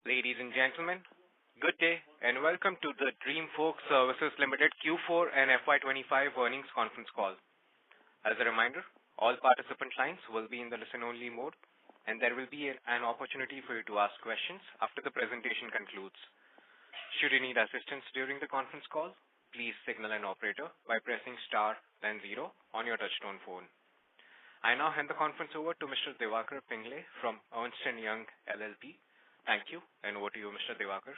Ladies and gentlemen, good day and welcome to the Dreamfolks Services Limited Q4 and FY-25 earnings conference call. As a reminder, all participant lines will be in the listen-only mode, and there will be an opportunity for you to ask questions after the presentation concludes. Should you need assistance during the conference call, please signal an operator by pressing star then 0 on your touchtone phone. I now hand the conference over to Mr. Diwakar Pingle from Ernst & Young LLP. Thank you, and over to you, Mr. Diwakar.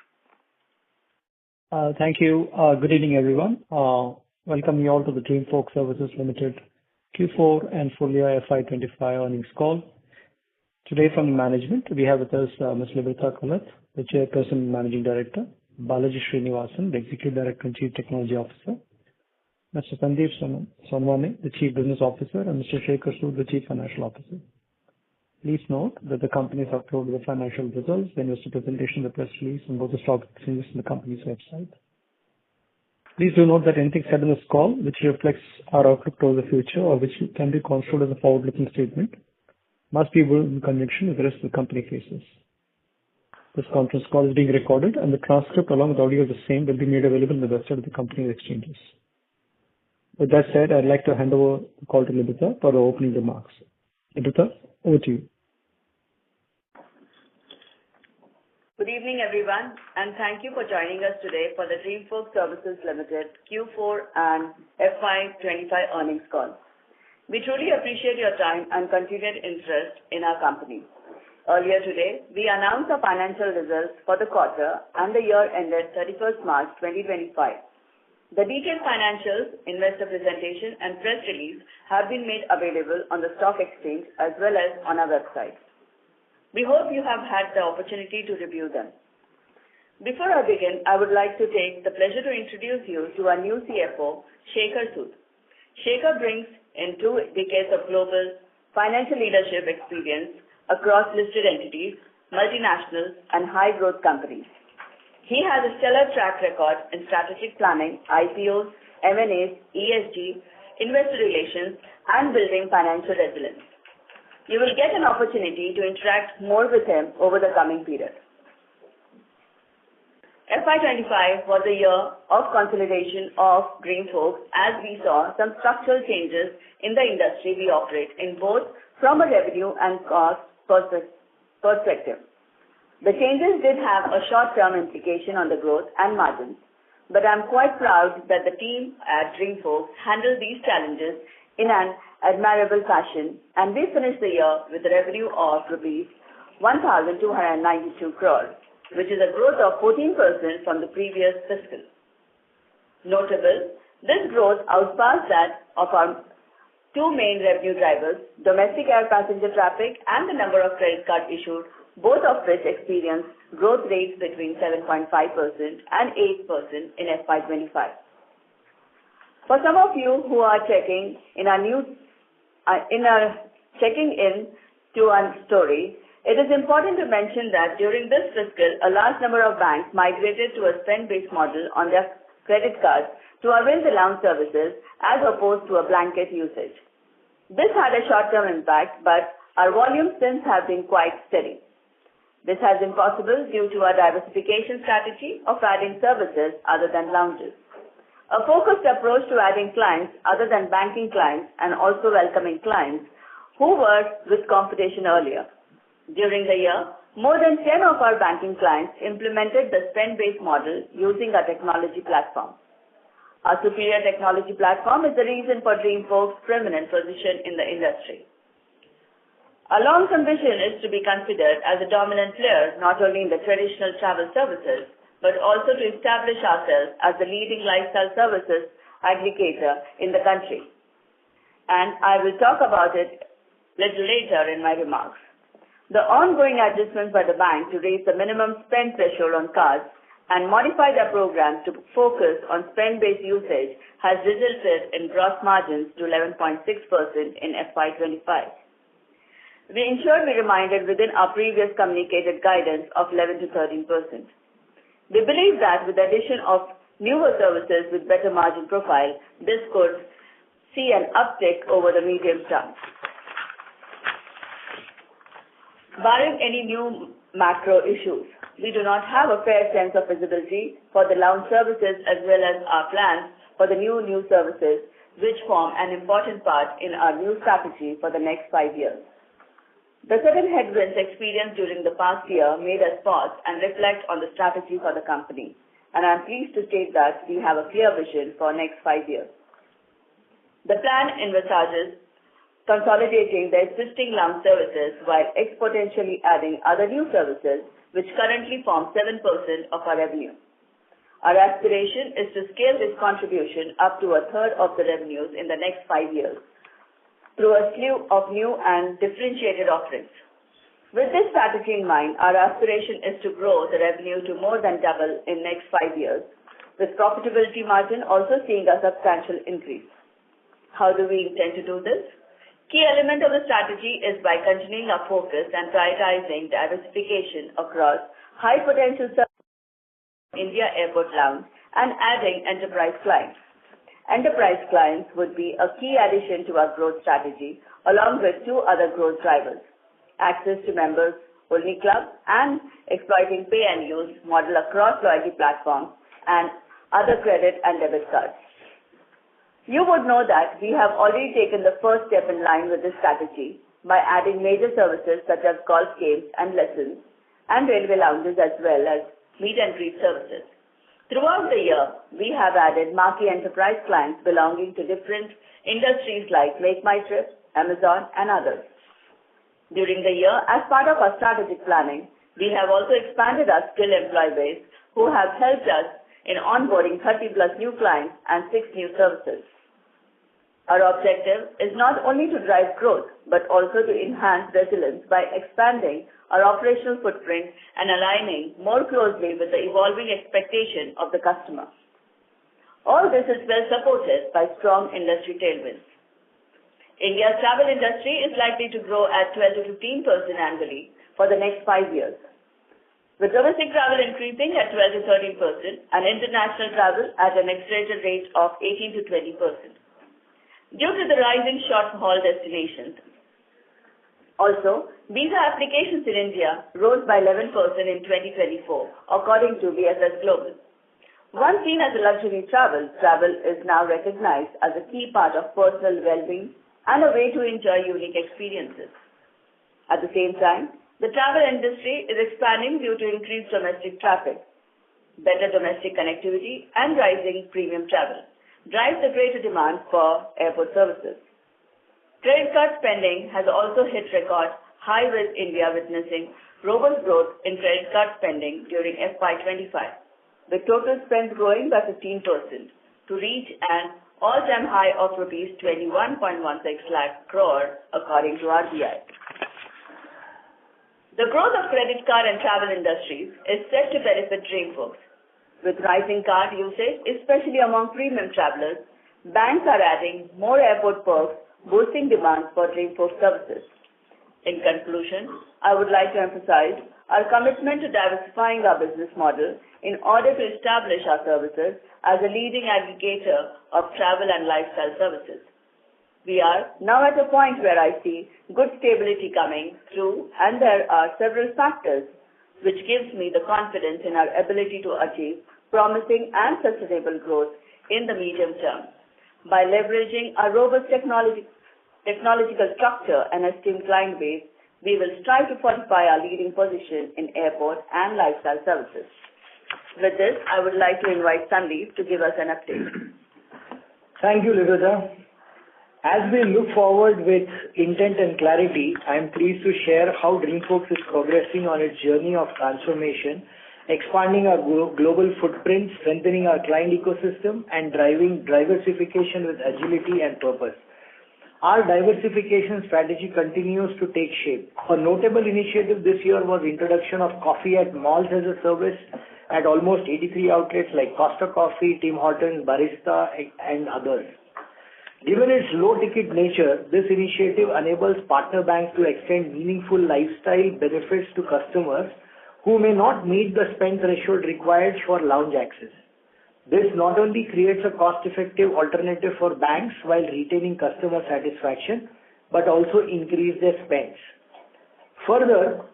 Thank you. Good evening, everyone. Welcome you all to the Dreamfolks Services Limited Q4 and full year FY25 earnings call. Today from the management, we have with us Ms. Libertha Kalath, the Chairperson and Managing Director, Balaji Srinivasan, the Executive Director and Chief Technology Officer, Mr. Sandeep Sonwane, the Chief Business Officer, and Mr. Shekhar Sood, the Chief Financial Officer. Please note that the company has uploaded the financial results, the investor presentation, the press release, and both the stock exchanges on the company's website. Please do note that anything said in this call, which reflects our outlook toward the future or which can be construed as a forward-looking statement, must be viewed in conjunction with the rest of the company faces. This conference call is being recorded, and the transcript along with audio of the same will be made available on the website of the company's exchanges. With that said, I'd like to hand over the call to Libertha for the opening remarks. Libertha, over to you. Good evening, everyone, and thank you for joining us today for the Dreamfolks Services Limited Q4 and FY25 earnings call. We truly appreciate your time and continued interest in our company. Earlier today, we announced our financial results for the quarter and the year ended 31st March 2025. The detailed financials, investor presentation, and press release have been made available on the stock exchange as well as on our website. We hope you have had the opportunity to review them. Before I begin, I would like to take the pleasure to introduce you to our new CFO, Shekhar Sood. Shekhar brings in 2 decades of global financial leadership experience across listed entities, multinationals, and high-growth companies. He has a stellar track record in strategic planning, IPOs, M&As, ESG, investor relations, and building financial resilience. You will get an opportunity to interact more with him over the coming period. FY25 was a year of consolidation of Dreamfolks as we saw some structural changes in the industry we operate in, both from a revenue and cost perspective. The changes did have a short-term implication on the growth and margins, but I'm quite proud that the team at Dreamfolks handled these challenges in an admirable fashion, and we finished the year with a revenue of rupees 1,292 crores, which is a growth of 14% from the previous fiscal. Notable, this growth outpassed that of our 2 main revenue drivers, domestic air passenger traffic and the number of credit cards issued, both of which experienced growth rates between 7.5% and 8% in FY25. For some of you who are checking in to our story, it is important to mention that during this fiscal, a large number of banks migrated to a spend-based model on their credit cards to avail the lounge services as opposed to a blanket usage. This had a short-term impact, but our volumes since have been quite steady. This has been possible due to our diversification strategy of adding services other than lounges. A focused approach to adding clients other than banking clients and also welcoming clients who were with competition earlier. During the year, more than 10 of our banking clients implemented the spend-based model using our technology platform. Our superior technology platform is the reason for Dreamfolks' preeminent position in the industry. Our long-term vision is to be considered as a dominant player not only in the traditional travel services, but also to establish ourselves as the leading lifestyle services aggregator in the country. And I will talk about it little later in my remarks. The ongoing adjustments by the bank to raise the minimum spend threshold on cards and modify their programs to focus on spend-based usage has resulted in gross margins to 11.6% in FY25. We ensured we remained within our previous communicated guidance of 11 to 13%. We believe that with the addition of newer services with better margin profile, this could see an uptick over the medium term. Barring any new macro issues. We do not have a fair sense of visibility for the lounge services as well as our plans for the new services, which form an important part in our new strategy for the next 5 years. The certain headwinds experienced during the past year made us pause and reflect on the strategy for the company, and I am pleased to state that we have a clear vision for next 5 years. The plan envisages consolidating the existing lounge services while exponentially adding other new services, which currently form 7% of our revenue. Our aspiration is to scale this contribution up to a third of the revenues in the next 5 years through a slew of new and differentiated offerings. With this strategy in mind, our aspiration is to grow the revenue to more than double in next 5 years, with profitability margin also seeing a substantial increase. How do we intend to do this? Key element of the strategy is by continuing our focus and prioritizing diversification across high potential services in India Airport Lounge and adding enterprise clients. Enterprise clients would be a key addition to our growth strategy, along with 2 other growth drivers: access to members only club and exploiting pay and use model across loyalty platforms and other credit and debit cards. You would know that we have already taken the first step in line with this strategy by adding major services such as golf games and lessons and railway lounges as well as meet and greet services. Throughout the year, we have added marquee enterprise clients belonging to different industries like Make My Trip, Amazon, and others. During the year, as part of our strategic planning, we have also expanded our skilled employee base who have helped us in onboarding 30+ new clients and 6 new services. Our objective is not only to drive growth, but also to enhance resilience by expanding our operational footprint and aligning more closely with the evolving expectation of the customer. All this is well supported by strong industry tailwinds. India's travel industry is likely to grow at 12 to 15% annually for the next 5 years, with domestic travel increasing at 12 to 13% and international travel at an accelerated rate of 18 to 20%. Due to the rising short-haul destinations. Also, visa applications in India rose by 11% in 2024, according to BSS Global. Once seen as a luxury travel is now recognized as a key part of personal well-being and a way to enjoy unique experiences. At the same time, the travel industry is expanding due to increased domestic traffic, better domestic connectivity, and rising premium travel drives the greater demand for airport services. Credit card spending has also hit record high, with India witnessing robust growth in credit card spending during FY-25, with total spend growing by 15% to reach an all-time high of rupees 21.16 lakh crore, according to RBI. The growth of credit card and travel industries is set to benefit Dreamfolks. With rising card usage, especially among premium travelers, banks are adding more airport perks, boosting demand for Dreamfolks services. In conclusion, I would like to emphasize our commitment to diversifying our business model in order to establish our services as a leading aggregator of travel and lifestyle services. We are now at a point where I see good stability coming through, and there are several factors which gives me the confidence in our ability to achieve promising and sustainable growth in the medium term. By leveraging our robust technological structure and esteemed client base, we will strive to fortify our leading position in airport and lifestyle services. With this, I would like to invite Sandeep to give us an update. Thank you, Ligoda. As we look forward with intent and clarity, I am pleased to share how Dreamfolks is progressing on its journey of transformation, expanding our global footprint, strengthening our client ecosystem, and driving diversification with agility and purpose. Our diversification strategy continues to take shape. A notable initiative this year was introduction of coffee at malls as a service at almost 83 outlets like Costa Coffee, Tim Hortons, Barista, and others. Given its low-ticket nature, this initiative enables partner banks to extend meaningful lifestyle benefits to customers who may not meet the spend threshold required for lounge access. This not only creates a cost-effective alternative for banks while retaining customer satisfaction, but also increase their spends. Further,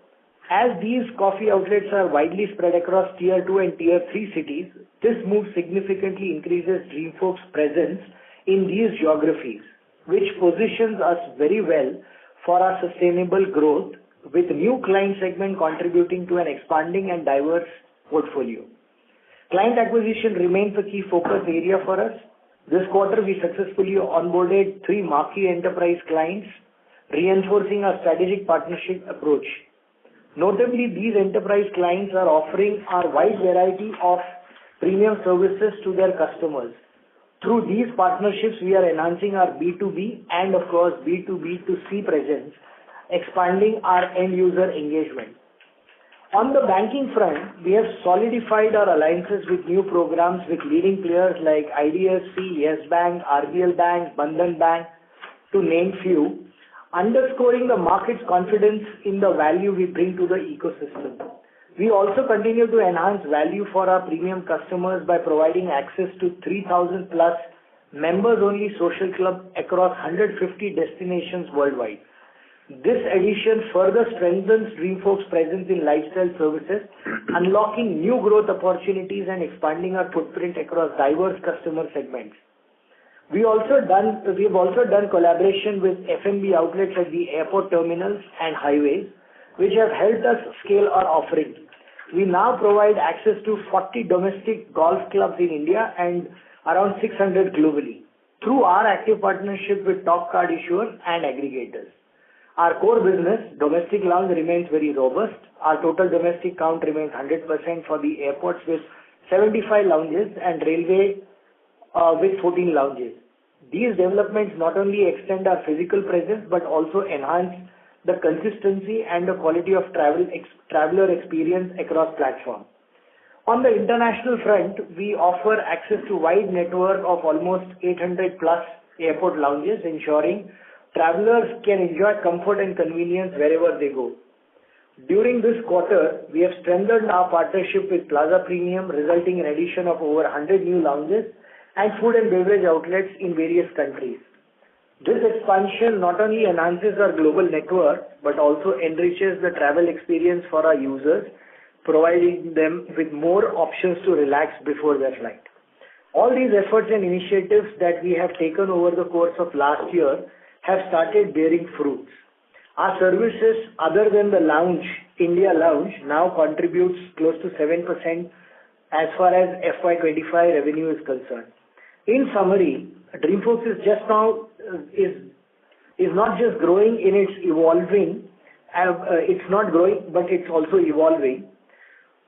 As these coffee outlets are widely spread across Tier 2 and Tier 3 cities, this move significantly increases Dreamfolks' presence in these geographies, which positions us very well for our sustainable growth, with new client segment contributing to an expanding and diverse portfolio. Client acquisition remains a key focus area for us. This quarter, we successfully onboarded 3 marquee enterprise clients, reinforcing our strategic partnership approach. Notably, these enterprise clients are offering a wide variety of premium services to their customers. Through these partnerships, we are enhancing our B2B and, of course, B2B2C presence, expanding our end-user engagement. On the banking front, we have solidified our alliances with new programs with leading players like IDFC, Yes Bank, RBL Bank, Bandhan Bank, to name few, underscoring the market's confidence in the value we bring to the ecosystem. We also continue to enhance value for our premium customers by providing access to 3,000 plus members-only social club across 150 destinations worldwide. This addition further strengthens Dreamfolks' presence in lifestyle services, unlocking new growth opportunities and expanding our footprint across diverse customer segments. We have also done collaboration with F&B outlets at the airport terminals and highways, which have helped us scale our offerings. We now provide access to 40 domestic golf clubs in India and around 600 globally through our active partnership with top card issuers and aggregators. Our core business, domestic lounge, remains very robust. Our total domestic count remains 100% for the airports with 75 lounges and railway with 14 lounges. These developments not only extend our physical presence but also enhance the consistency and the quality of traveler experience across platforms. On the international front, we offer access to wide network of almost 800 plus airport lounges, ensuring travelers can enjoy comfort and convenience wherever they go. During this quarter, we have strengthened our partnership with Plaza Premium, resulting in addition of over 100 new lounges and food and beverage outlets in various countries. This expansion not only enhances our global network, but also enriches the travel experience for our users, providing them with more options to relax before their flight. All these efforts and initiatives that we have taken over the course of last year have started bearing fruits. Our services, other than the lounge, India Lounge, now contributes close to 7% as far as FY-25 revenue is concerned. In summary, Dreamfolks is not just growing in its evolving, it's not growing, but it's also evolving.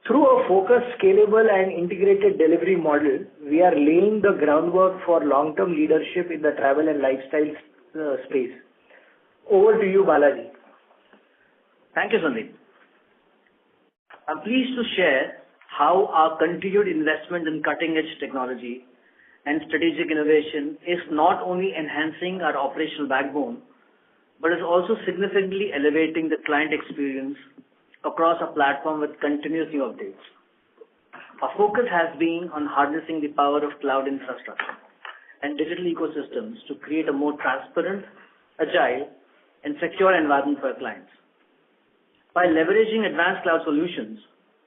Through a focused, scalable and integrated delivery model, we are laying the groundwork for long-term leadership in the travel and lifestyle space. Over to you, Balaji. Thank you, Sandeep. I'm pleased to share how our continued investment in cutting-edge technology and strategic innovation is not only enhancing our operational backbone, but is also significantly elevating the client experience across our platform with continuous new updates. Our focus has been on harnessing the power of cloud infrastructure and digital ecosystems to create a more transparent, agile, and secure environment for our clients. By leveraging advanced cloud solutions,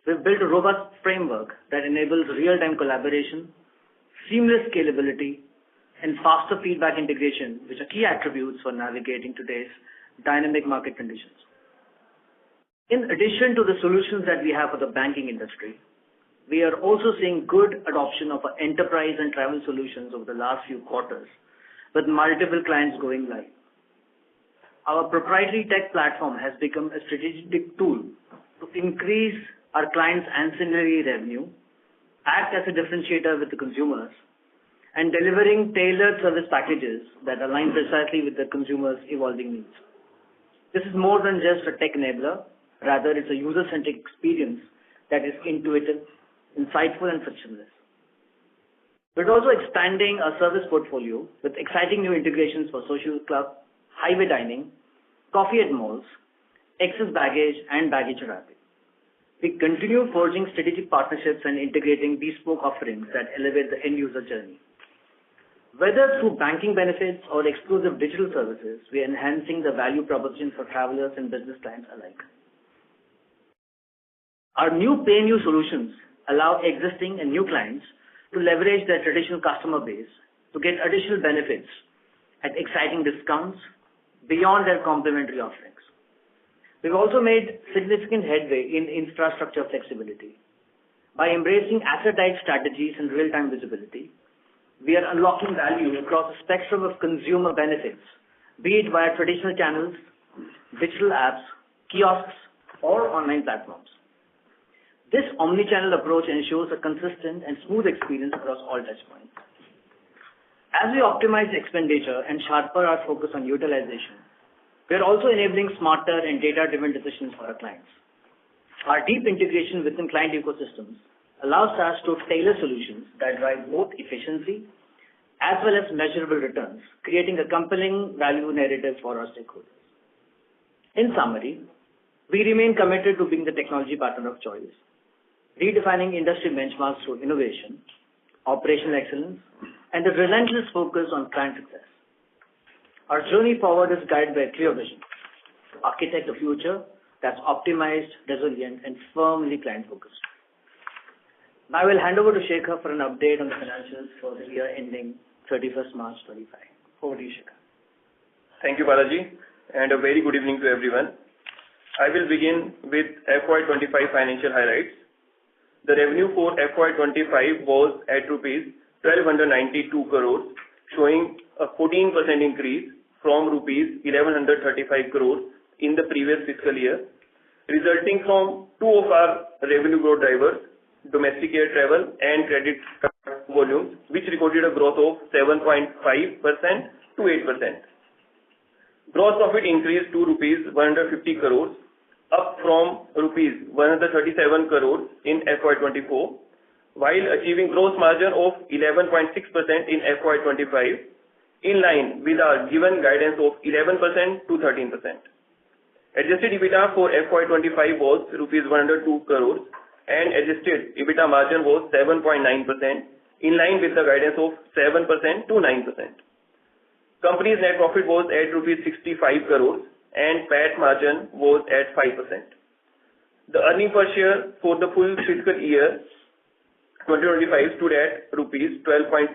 we've built a robust framework that enables real-time collaboration, seamless scalability, and faster feedback integration, which are key attributes for navigating today's dynamic market conditions. In addition to the solutions that we have for the banking industry, we are also seeing good adoption of our enterprise and travel solutions over the last few quarters, with multiple clients going live. Our proprietary tech platform has become a strategic tool to increase our clients' ancillary revenue, act as a differentiator with the consumers, and delivering tailored service packages that align precisely with the consumer's evolving needs. This is more than just a tech enabler. Rather, it's a user-centric experience that is intuitive, insightful, and frictionless. We're also expanding our service portfolio with exciting new integrations for social club, highway dining, coffee at malls, excess baggage, and baggage wrapping. We continue forging strategic partnerships and integrating bespoke offerings that elevate the end-user journey. Whether through banking benefits or exclusive digital services, we are enhancing the value proposition for travelers and business clients alike. Our new pay new solutions allow existing and new clients to leverage their traditional customer base to get additional benefits at exciting discounts beyond their complementary offerings. We've also made significant headway in infrastructure flexibility. By embracing asset-light strategies and real-time visibility, we are unlocking value across a spectrum of consumer benefits, be it via traditional channels, digital apps, kiosks, or online platforms. This omni-channel approach ensures a consistent and smooth experience across all touchpoints. As we optimize expenditure and sharpen our focus on utilization, we are also enabling smarter and data-driven decisions for our clients. Our deep integration within client ecosystems allows us to tailor solutions that drive both efficiency as well as measurable returns, creating a compelling value narrative for our stakeholders. In summary, we remain committed to being the technology partner of choice, redefining industry benchmarks through innovation, operational excellence, and a relentless focus on client success. Our journey forward is guided by a clear vision: architect a future that's optimized, resilient, and firmly client-focused. Now I will hand over to Shekhar for an update on the financials for the year ending 31st March 25. Over to you, Shekhar. Thank you, Balaji, and a very good evening to everyone. I will begin with FY25 financial highlights. The revenue for FY25 was at rupees 1,292 crores, showing a 14% increase from rupees 1,135 crores in the previous fiscal year, resulting from two of our revenue growth drivers, domestic air travel and credit card volumes, which recorded a growth of 7.5% to 8%. Gross profit increased to rupees 150 crores, up from rupees 137 crores in FY24, while achieving gross margin of 11.6% in FY25, in line with our given guidance of 11% to 13%. Adjusted EBITDA for FY25 was rupees 102 crores and adjusted EBITDA margin was 7.9%, in line with the guidance of 7% to 9%. Company's net profit was at rupees 65 crores and PAT margin was at 5%. The earning per share for the full fiscal year 2025 stood at rupees 12.2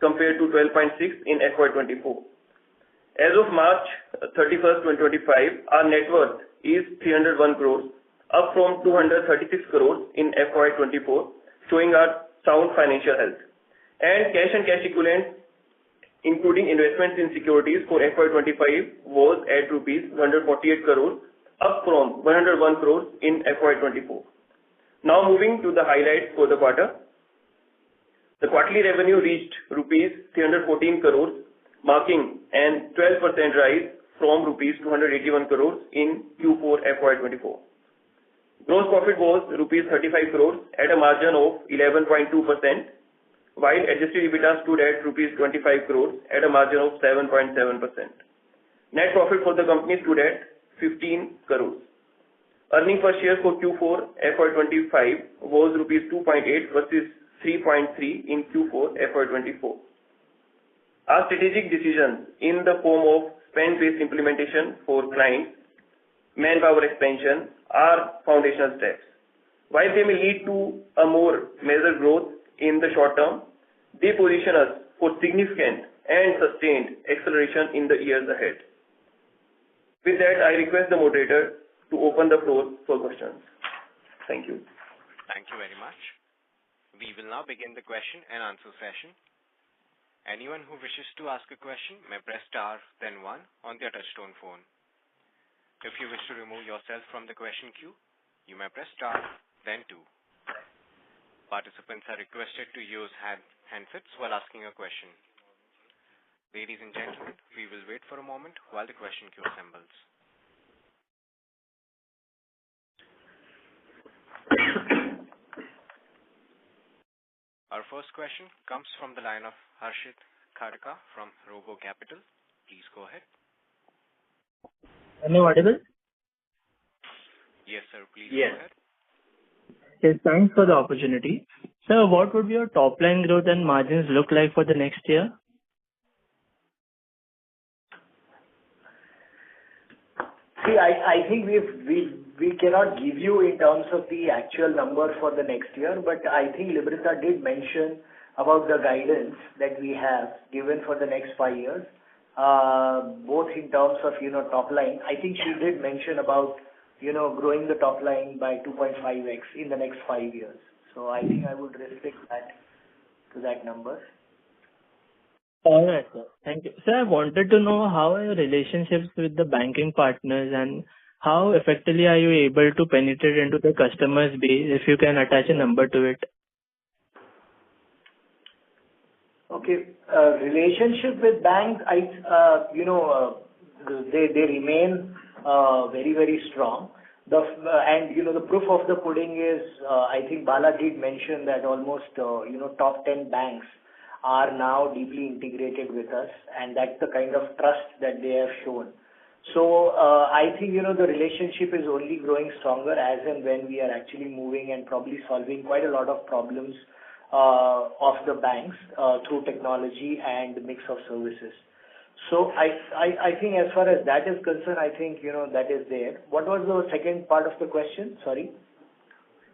compared to 12.6 in FY24. As of March 31st, 2025, our net worth is 301 crores, up from 236 crores in FY24, showing our sound financial health. And cash and cash equivalents, including investments in securities for FY25, was at rupees 148 crores, up from 101 crores in FY24. Now moving to the highlights for the quarter. The quarterly revenue reached rupees 314 crores, marking an 12% rise from rupees 281 crores in Q4 FY24. Gross profit was rupees 35 crores at a margin of 11.2%, while adjusted EBITDA stood at rupees 25 crores at a margin of 7.7%. Net profit for the company stood at 15 crores. Earning per share for Q4 FY25 was rupees 2.8 versus 3.3 in Q4 FY24. Our strategic decisions in the form of spend-based implementation for clients, manpower expansion are foundational steps. While they may lead to a more measured growth in the short term, they position us for significant and sustained acceleration in the years ahead. With that, I request the moderator to open the floor for questions. Thank you. Thank you very much. We will now begin the question and answer session. Anyone who wishes to ask a question may press star then 1 on their touchtone phone. If you wish to remove yourself from the question queue, you may press star then 2. Participants are requested to use handsets while asking a question. Ladies and gentlemen, we will wait for a moment while the question queue assembles. Our first question comes from the line of Harshit Khadka from Robo Capital. Please go ahead. Am I audible? Yes, sir. Please Yes. go ahead. Yes, thanks for the opportunity. Sir, what would your top line growth and margins look like for the next year? See, I think we we cannot give you in terms of the actual number for the next year, but I think Liberta did mention about the guidance that we have given for the next 5 years, both in terms of, top line. I think she did mention about, growing the top line by 2.5x in the next 5 years. So I think I would restrict that to that number. All right, sir. Thank you. Sir, I wanted to know how are your relationships with the banking partners and how effectively are you able to penetrate into the customer's base, if you can attach a number to it? Okay. Relationship with banks, they remain very, very strong. The proof of the pudding is, I think Bala did mention that almost, top 10 banks are now deeply integrated with us, and that's the kind of trust that they have shown. So I think, the relationship is only growing stronger as and when we are actually moving and probably solving quite a lot of problems of the banks through technology and mix of services. So I think as far as that is concerned, I think, that is there. What was the second part of the question? Sorry.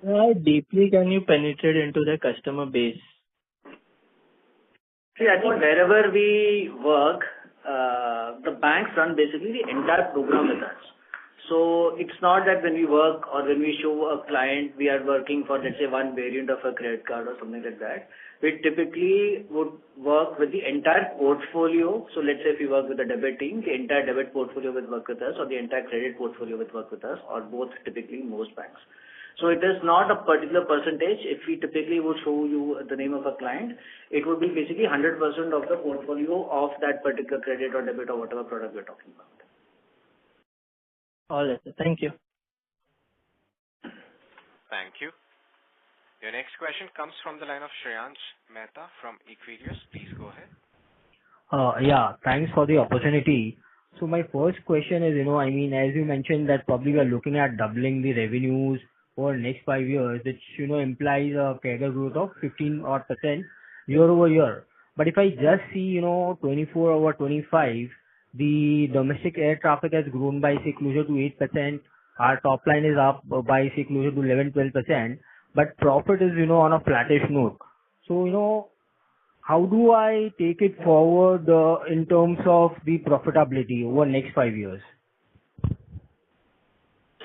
How deeply can you penetrate into the customer base? See, I think wherever we work, the banks run basically the entire program with us. So it's not that when we work or when we show a client, we are working for, let's say, one variant of a credit card or something like that. We typically would work with the entire portfolio. So let's say if we work with the debit team, the entire debit portfolio will work with us, or the entire credit portfolio will work with us, or both, typically most banks. So it is not a particular percentage. If we typically would show you the name of a client, it would be basically 100% of the portfolio of that particular credit or debit or whatever product we're talking about. All right, sir. Thank you. Thank you. Your next question comes from the line of Shreyansh Mehta from Equirius. Please go ahead. Yeah, thanks for the opportunity. So my first question is, as you mentioned that probably we are looking at doubling the revenues over next 5 years, which, implies a CAGR growth of 15% year over year. But if I just see, 24 over 25, the domestic air traffic has grown by, say, closer to 8%. Our top line is up by, say, closer to 11-12%. But profit is, on a flattish note. So, how do I take it forward in terms of the profitability over next 5 years?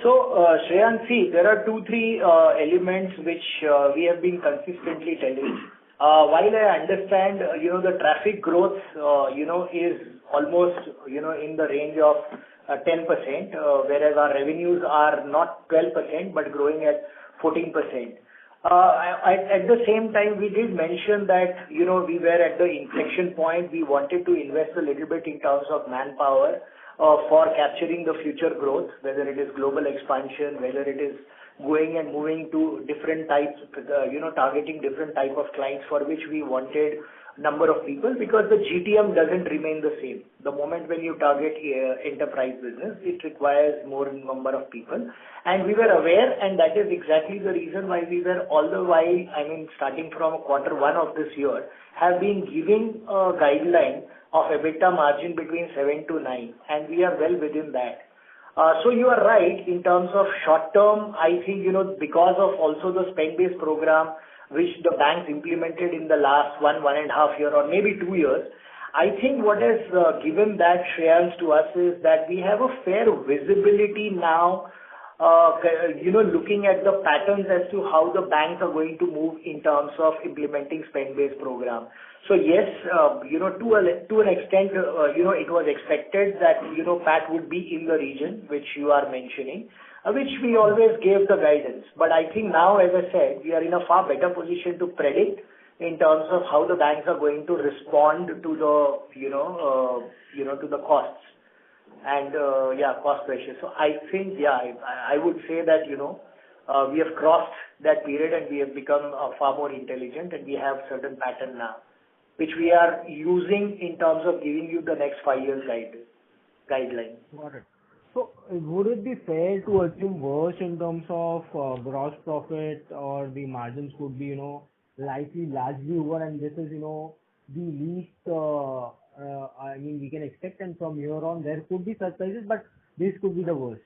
So, Shreyansh, see, there are 2-3 elements which we have been consistently telling. While I understand, the traffic growth, is almost, in the range of 10%, whereas our revenues are not 12% but growing at 14%. At the same time, we did mention that, we were at the inflection point. We wanted to invest a little bit in terms of manpower for capturing the future growth, whether it is global expansion, whether it is going and moving to different types, targeting different type of clients for which we wanted number of people, because the GTM doesn't remain the same. The moment when you target enterprise business, it requires more number of people. And we were aware, and that is exactly the reason why we were all the while, starting from Q1 of this year, have been giving a guideline of EBITDA margin between 7 to 9, and we are well within that. So you are right in terms of short term. I think, because of also the spend-based program which the banks implemented in the last 1.5 year or maybe 2 years, I think what has given that Shreyansh to us is that we have a fair visibility now, looking at the patterns as to how the banks are going to move in terms of implementing spend-based program. So yes, to an extent, it was expected that, PAT would be in the region which you are mentioning, which we always gave the guidance. But I think now, as I said, we are in a far better position to predict in terms of how the banks are going to respond to the, to the costs and, cost pressure. So I think, I would say that, we have crossed that period and we have become far more intelligent, and we have certain pattern now, which we are using in terms of giving you the next 5 years guideline. Got it. So would it be fair to assume worse in terms of gross profit, or the margins could be, largely over, and this is, the least, we can expect, and from here on there could be surprises, but this could be the worst?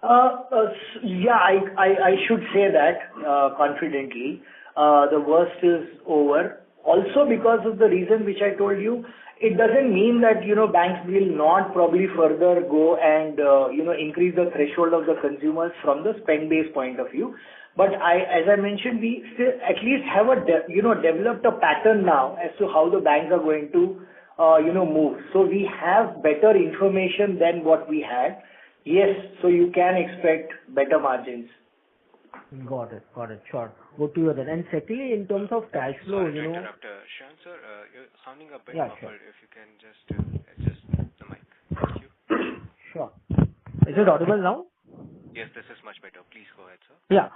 Yeah, I should say that confidently. The worst is over. Also, because of the reason which I told you, it doesn't mean that, banks will not probably further go and, increase the threshold of the consumers from the spend-based point of view. But as I mentioned, we still at least have developed a pattern now as to how the banks are going to, move. So we have better information than what we had. Yes, so you can expect better margins. Got it. Sure. Good to hear that. And secondly, in terms of cash flow, Sorry to interrupt, Shan sir, you're sounding a bit Yeah, muffled. sure. If you can just adjust the mic. Thank you. Sure. Is it audible now? Yes, this is much better. Please go ahead, sir. Yeah.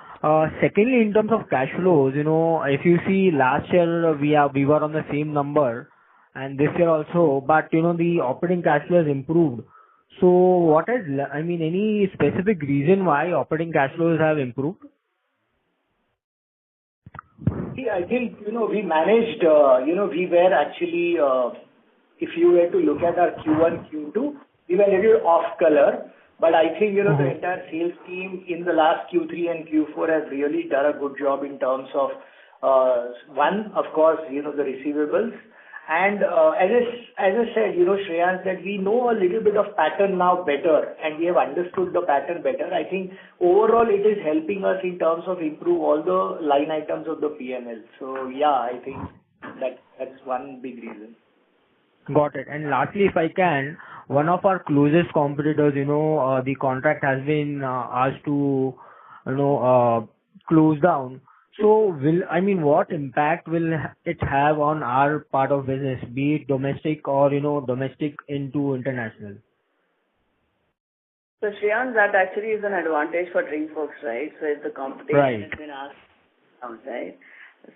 Secondly, in terms of cash flows, if you see last year we were on the same number, and this year also, but the operating cash flow has improved. So what is, any specific reason why operating cash flows have improved? See, I think, we managed, we were actually, if you were to look at our Q1, Q2, we were a little off color. But I think, the entire sales team in the last Q3 and Q4 has really done a good job in terms of, one, of course, the receivables. And as I said, Shreyans, that we know a little bit of pattern now better, and we have understood the pattern better. I think overall it is helping us in terms of improve all the line items of the P&L. So yeah, I think that's one big reason. Got it. And lastly, if I can, one of our closest competitors, the contract has been asked to, close down. So what impact will it have on our part of business, be it domestic or, domestic into international? So Shreyans, that actually is an advantage for Dreamfolks, right? So if the competition has been asked outside.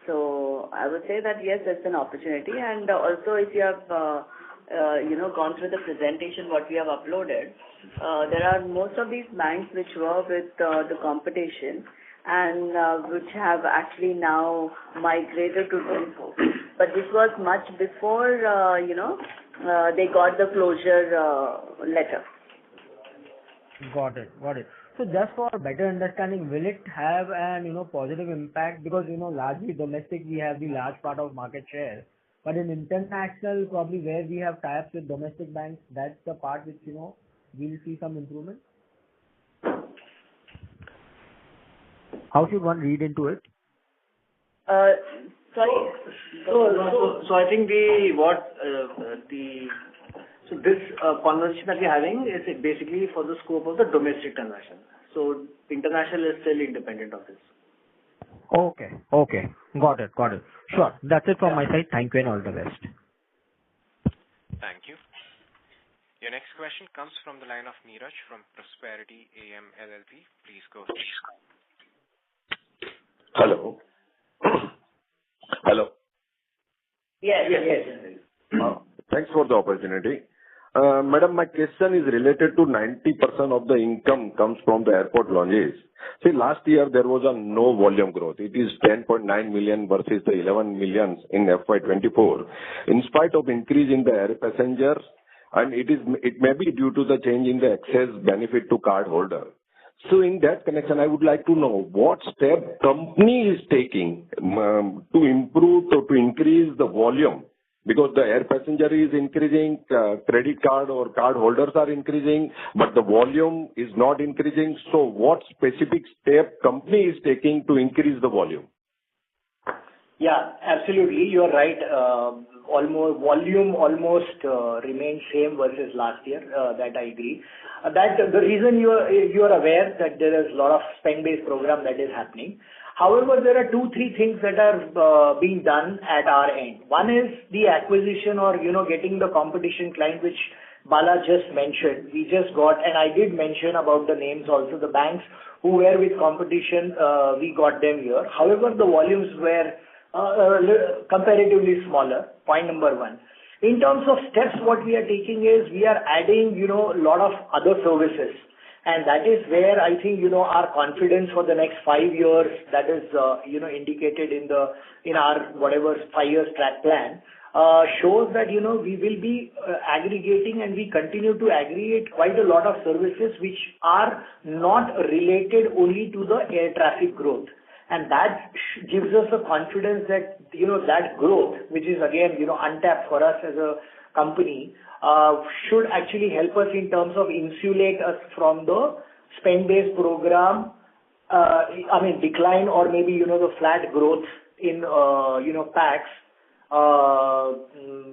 So I would say that yes, it's an opportunity. And also if you have, gone through the presentation, what we have uploaded, there are most of these banks which were with the competition and which have actually now migrated to Dreamfolks. But this was much before, they got the closure letter. Got it. So just for better understanding, will it have an, positive impact? Because, largely domestic, we have the large part of market share. But in international, probably where we have tie-ups with domestic banks, that's the part which, we'll see some improvement. How should one read into it? Sorry. So I think this conversation that we're having is basically for the scope of the domestic transaction. So international is still independent of this. Okay. Got it. Sure. That's it from my side. Thank you and all the best. Thank you. Your next question comes from the line of Neeraj from Prosperity AM LLP. Please go ahead. Hello. Yes. Thanks for the opportunity. Madam, my question is related to 90% of the income comes from the airport lounges. See, last year there was no volume growth. It is 10.9 million versus the 11 million in FY24. In spite of increase in the air passengers, and it may be due to the change in the excess benefit to card holder. So in that connection, I would like to know what step company is taking to improve or to increase the volume, because the air passenger is increasing, credit card or card holders are increasing, but the volume is not increasing. So what specific step company is taking to increase the volume? Yeah, absolutely. You're right. Volume almost remains same versus last year. That I agree. That the reason you are aware that there is a lot of spend-based program that is happening. However, there are 2-3 things that are being done at our end. One is the acquisition or getting the competition client, which Bala just mentioned. We just got, and I did mention about the names also. The banks who were with competition, we got them here. However, the volumes were comparatively smaller. Point number one. In terms of steps, what we are taking is we are adding, a lot of other services. And that is where I think, our confidence for the next 5 years, that is, indicated in our whatever 5 years track plan, shows that, we will be aggregating, and we continue to aggregate quite a lot of services which are not related only to the air traffic growth. And that gives us a confidence that, that growth, which is again, untapped for us as a company, should actually help us in terms of insulate us from the spend-based program, decline, or maybe, the flat growth in, PAX,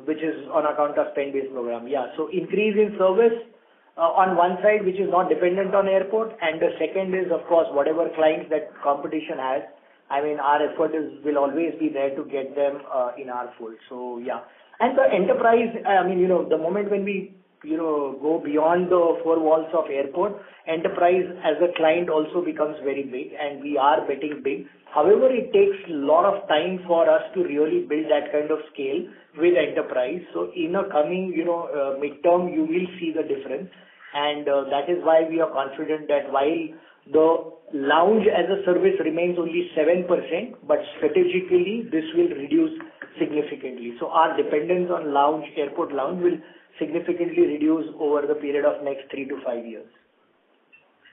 which is on account of spend-based program. Yeah. So increase in service on one side, which is not dependent on airport, and the second is, of course, whatever clients that competition has. Our effort will always be there to get them in our fold. So yeah. And the enterprise, the moment when we, go beyond the four walls of airport, enterprise as a client also becomes very big, and we are betting big. However, it takes a lot of time for us to really build that kind of scale with enterprise. So in a coming, midterm, you will see the difference. And that is why we are confident that while the lounge as a service remains only 7%, but strategically this will reduce significantly. So our dependence on lounge, airport lounge, will significantly reduce over the period of next 3 to 5 years.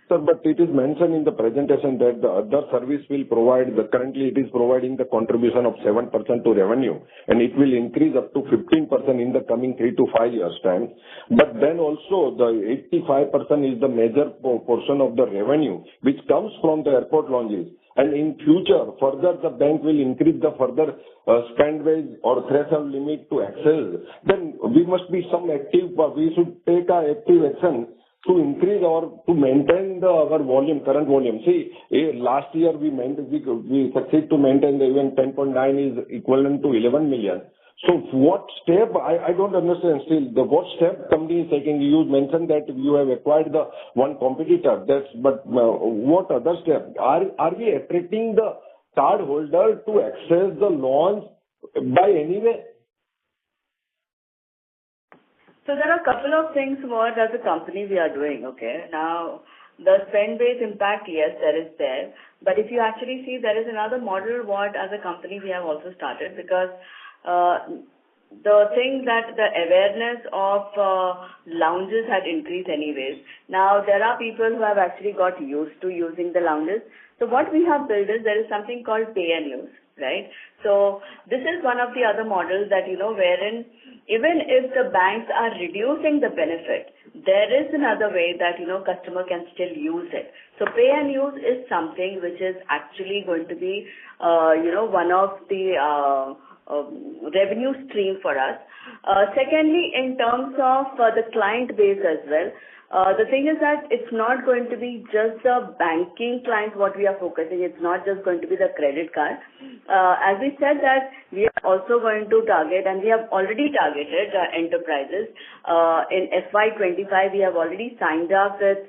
Sir, but it is mentioned in the presentation that the other service will provide, currently it is providing the contribution of 7% to revenue, and it will increase up to 15% in the coming 3 to 5 years time. But then also the 85% is the major portion of the revenue which comes from the airport lounges. And in future, further the bank will increase the further spend-based or threshold limit to access. Then we must be we should take our active action to increase or to maintain our volume, current volume. See, last year we succeed to maintain even 10.9 is equivalent to 11 million. So what step, I don't understand still, what step company is taking? You mentioned that you have acquired the one competitor, but what other step? Are we attracting the card holder to access the loans by any way? So there are a couple of things what as a company we are doing, okay? Now, the spend-based impact, yes, there is there. But if you actually see, there is another model what as a company we have also started, because the thing that the awareness of lounges had increased anyways. Now, there are people who have actually got used to using the lounges. So what we have built is there is something called pay and use, right? So this is one of the other models that, wherein even if the banks are reducing the benefit, there is another way that, customer can still use it. So pay and use is something which is actually going to be, one of the revenue stream for us. Secondly, in terms of the client base as well, the thing is that it's not going to be just the banking clients what we are focusing. It's not just going to be the credit card. As we said that we are also going to target, and we have already targeted enterprises. In FY-25, we have already signed up with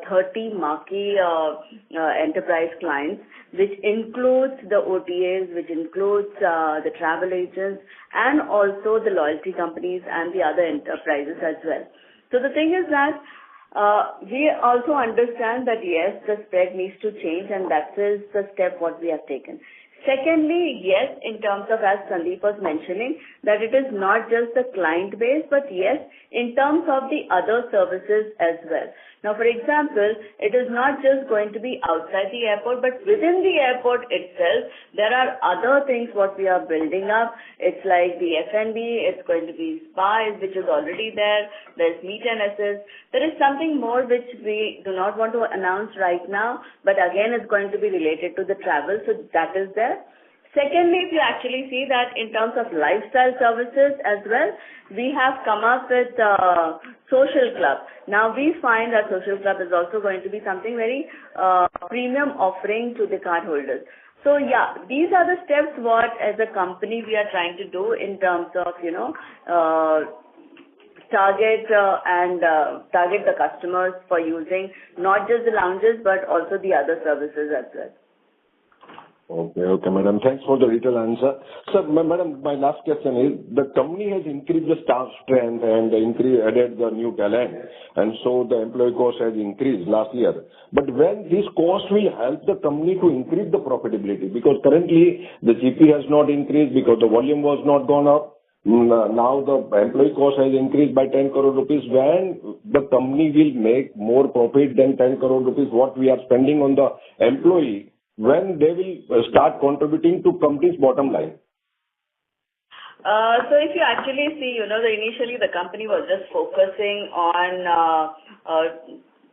30 marquee enterprise clients, which includes the OTAs, which includes the travel agents, and also the loyalty companies and the other enterprises as well. So the thing is that we also understand that, yes, the spread needs to change, and that is the step what we have taken. Secondly, yes, in terms of, as Sandeep was mentioning, that it is not just the client base, but yes, in terms of the other services as well. Now, for example, it is not just going to be outside the airport, but within the airport itself, there are other things what we are building up. It's like the F&B, it's going to be spa, which is already there. There's meet and assist. There is something more which we do not want to announce right now, but again, it's going to be related to the travel, so that is there. Secondly, if you actually see that in terms of lifestyle services as well, we have come up with social club. Now we find that social club is also going to be something very premium offering to the card holders. So yeah, these are the steps what as a company we are trying to do in terms of, target the customers for using not just the lounges but also the other services as well. Okay, madam. Thanks for the detailed answer. Sir, madam, my last question is, the company has increased the staff strength and added the new talent, and so the employee cost has increased last year. But when this cost will help the company to increase the profitability? Because currently the GP has not increased because the volume was not gone up. now the employee cost has increased by 10 crore rupees. When the company will make more profit than 10 crore rupees, what we are spending on the employee, when they will start contributing to company's bottom line? So if you actually see, initially the company was just focusing on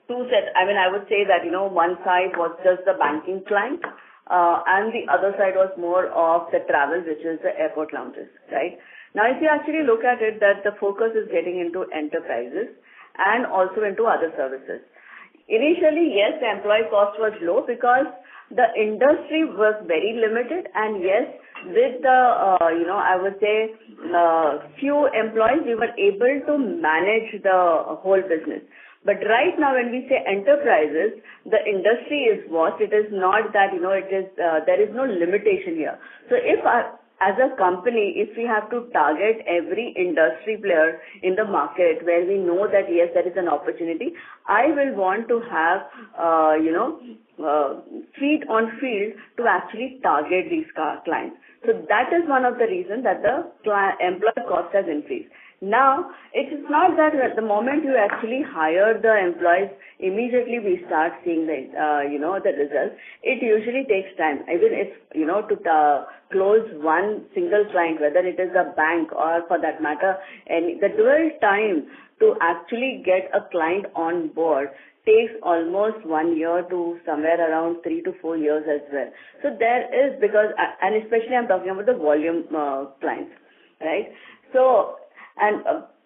two sets. I mean, I would say that, one side was just the banking client, and the other side was more of the travel, which is the airport lounges, right? Now, if you actually look at it, that the focus is getting into enterprises and also into other services. Initially, yes, the employee cost was low because the industry was very limited, and yes, with the, I would say, few employees, we were able to manage the whole business. But right now, when we say enterprises, the industry is vast. It is not that, it is, there is no limitation here. So if as a company, if we have to target every industry player in the market where we know that, yes, there is an opportunity, I will want to have, feet on field to actually target these clients. So that is one of the reasons that the employee cost has increased. Now, it is not that at the moment you actually hire the employees, immediately we start seeing the, the results. It usually takes time. Even if, to close one single client, whether it is a bank or for that matter, and the dwell time to actually get a client on board takes almost 1 year to somewhere around 3 to 4 years as well. So there is, because, and especially I'm talking about the volume clients, right? So,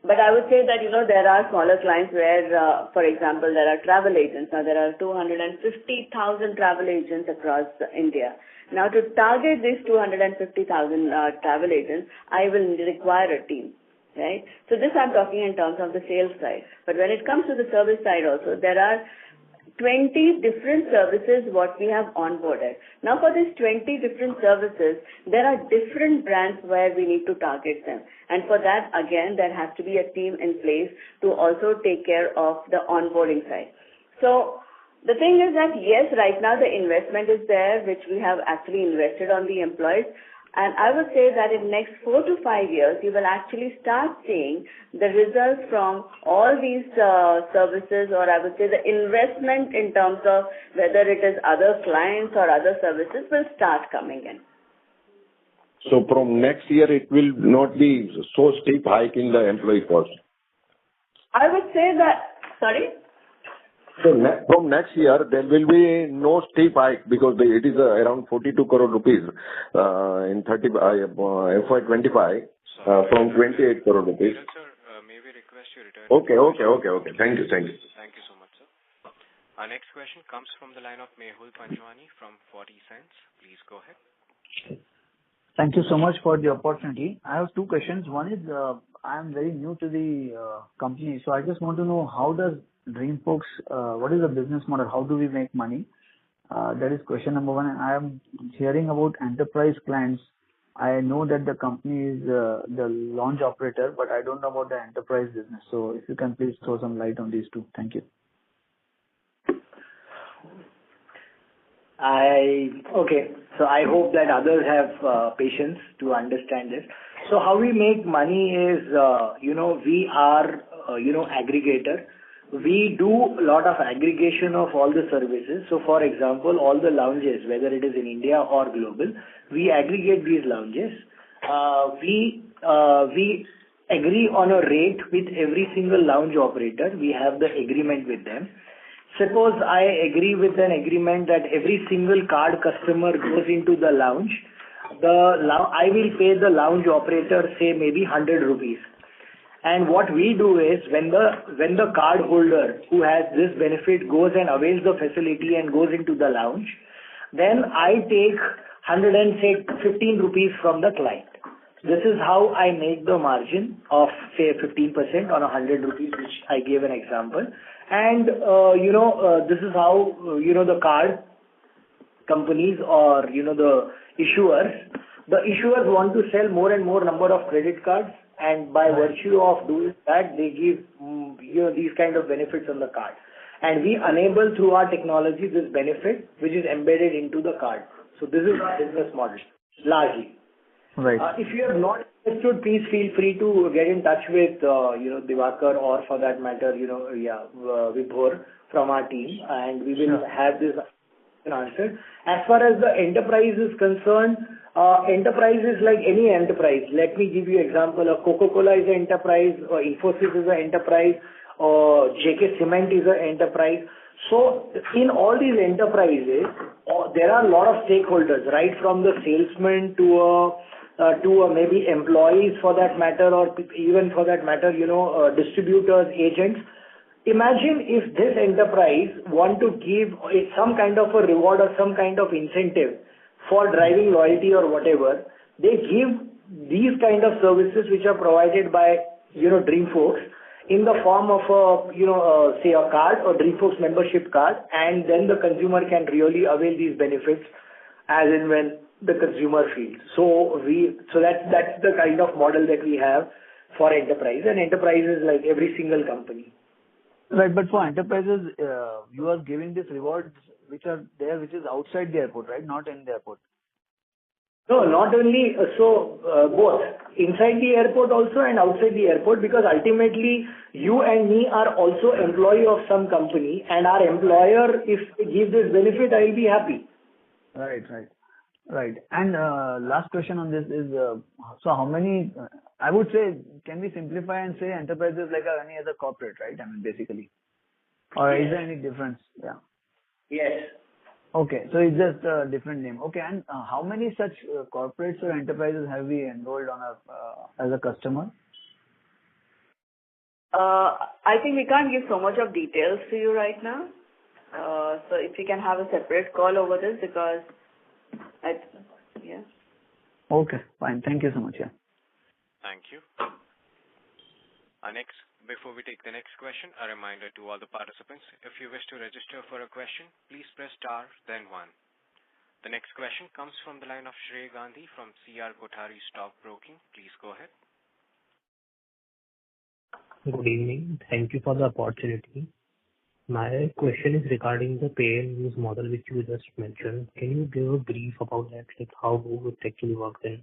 but I would say that, there are smaller clients where, for example, there are travel agents. Now, there are 250,000 travel agents across India. Now, to target these 250,000 travel agents, I will require a team, right? So this I'm talking in terms of the sales side. But when it comes to the service side also, there are 20 different services what we have onboarded. Now for these 20 different services, there are different brands where we need to target them. And for that, again, there has to be a team in place to also take care of the onboarding side. So the thing is that, yes, right now the investment is there, which we have actually invested on the employees. And I would say that in next 4 to 5 years, you will actually start seeing the results from all these services, or I would say the investment in terms of whether it is other clients or other services will start coming in. So from next year, it will not be so steep hike in the employee cost? I would say that, sorry? So from next year, there will be no steep hike because it is around 42 crore rupees in FY-25 from 28 crore rupees. Sir, may we request you return? Okay. Thank you. Thank you so much, sir. Our next question comes from the line of Mehul Panjwani from 40 Cents. Please go ahead. Thank you so much for the opportunity. I have two questions. One is, I am very new to the company, so I just want to know how does Dreamfolks, what is the business model? How do we make money? That is question number one. And I am hearing about enterprise clients. I know that the company is the launch operator, but I don't know about the enterprise business. So if you can please throw some light on these two. Thank you. Okay. So I hope that others have patience to understand this. So how we make money is, we are, aggregator. We do a lot of aggregation of all the services. So for example, all the lounges, whether it is in India or global, we aggregate these lounges. We agree on a rate with every single lounge operator. We have the agreement with them. Suppose I agree with an agreement that every single card customer goes into the lounge, I will pay the lounge operator, say maybe 100 rupees. And what we do is when the card holder who has this benefit goes and avails the facility and goes into the lounge, then I take 15 rupees from the client. This is how I make the margin of say 15% on 100 rupees, which I gave an example. And, this is how, the card companies or, the issuers want to sell more and more number of credit cards. And by virtue of doing that, they give, these kind of benefits on the card. And we enable through our technology this benefit, which is embedded into the card. So this is our business model, largely. Right. If you have not Understood. Please feel free to get in touch with, Diwakar or for that matter, Vibhor from our team, and we will have this answered. As far as the enterprise is concerned, enterprise is like any enterprise. Let me give you example. Coca-Cola is an enterprise, or Infosys is an enterprise, or JK Cement is an enterprise. So in all these enterprises, there are a lot of stakeholders, right from the salesman to maybe employees for that matter, or even for that matter, distributors, agents. Imagine if this enterprise want to give some kind of a reward or some kind of incentive for driving loyalty or whatever. They give these kind of services which are provided by, Dreamfolks in the form of say a card or Dreamfolks membership card, and then the consumer can really avail these benefits as and when the consumer feels. So that's the kind of model that we have for enterprise, and enterprise is like every single company. Right, but for enterprises, you are giving these rewards which are there, which is outside the airport, right? Not in the airport. No, not only both inside the airport also and outside the airport, because ultimately you and me are also employee of some company, and our employer, if they give this benefit, I'll be happy. Right. And last question on this is, so how many, I would say, can we simplify and say enterprises like any other corporate, right? I mean, basically. Or is there any difference? Yeah. Yes. Okay, so it's just a different name. Okay, and how many such corporates or enterprises have we enrolled on as a customer? I think we can't give so much of details to you right now. So if we can have a separate call over this, because yeah. Okay, fine. Thank you so much. Yeah. Thank you. Before we take the next question, a reminder to all the participants, if you wish to register for a question, please press star, then 1. The next question comes from the line of Shrey Gandhi from CR Kothari Stock Broking. Please go ahead. Good evening. Thank you for the opportunity. My question is regarding the pay and use model which you just mentioned. Can you give a brief about that, like how it actually works and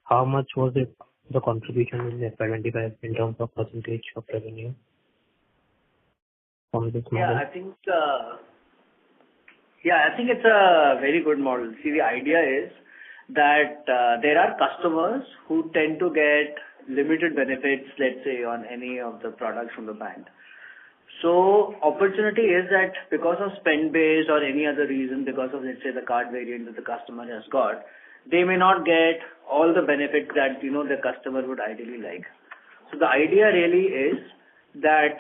how much was it, the contribution in FY-25 in terms of percentage of revenue from this model? I think it's a very good model. See, the idea is that there are customers who tend to get limited benefits, let's say, on any of the products from the bank. So opportunity is that because of spend based or any other reason, because of, let's say, the card variant that the customer has got, they may not get all the benefits that, the customer would ideally like. So the idea really is that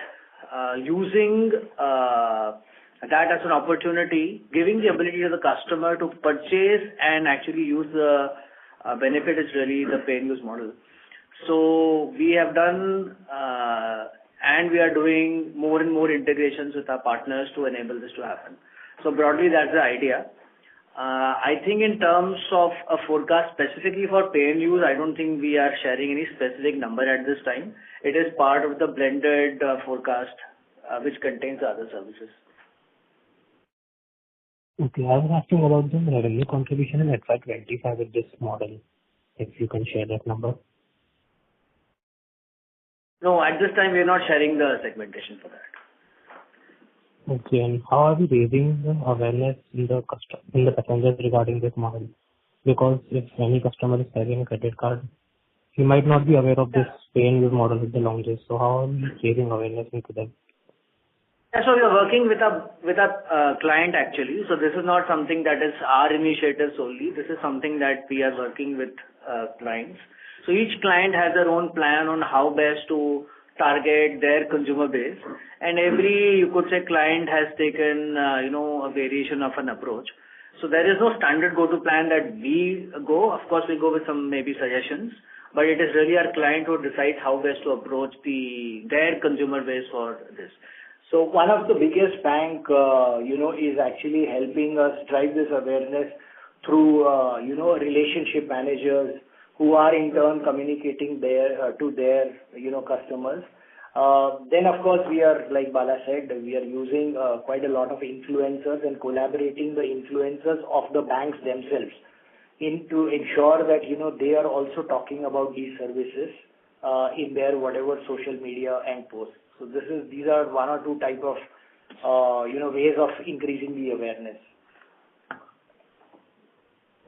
using that as an opportunity, giving the ability to the customer to purchase and actually use the benefit is really the pay and use model. So we have done and we are doing more and more integrations with our partners to enable this to happen. So broadly, that's the idea. I think in terms of a forecast specifically for pay and use, I don't think we are sharing any specific number at this time. It is part of the blended forecast which contains other services. Okay, I was asking about the revenue contribution in FY-25 with this model, if you can share that number. No, at this time we are not sharing the segmentation for that. Okay, and how are we raising the awareness in the passengers regarding this model? Because if any customer is having a credit card, he might not be aware of this pay and use model with the lounges. So how are we raising awareness into them? Yeah, so we are working with a client actually. So this is not something that is our initiative solely. This is something that we are working with clients. So each client has their own plan on how best to target their consumer base, and every, you could say, client has taken a variation of an approach. So there is no standard go-to plan that we go. Of course, we go with some maybe suggestions, but it is really our client who decides how best to approach their consumer base for this. So one of the biggest bank, is actually helping us drive this awareness through, relationship managers who are in turn communicating to their, customers. Then of course we are, like Bala said, we are using quite a lot of influencers and collaborating the influencers of the banks themselves. to ensure that, they are also talking about these services in their whatever social media and posts. So these are one or two type of, ways of increasing the awareness.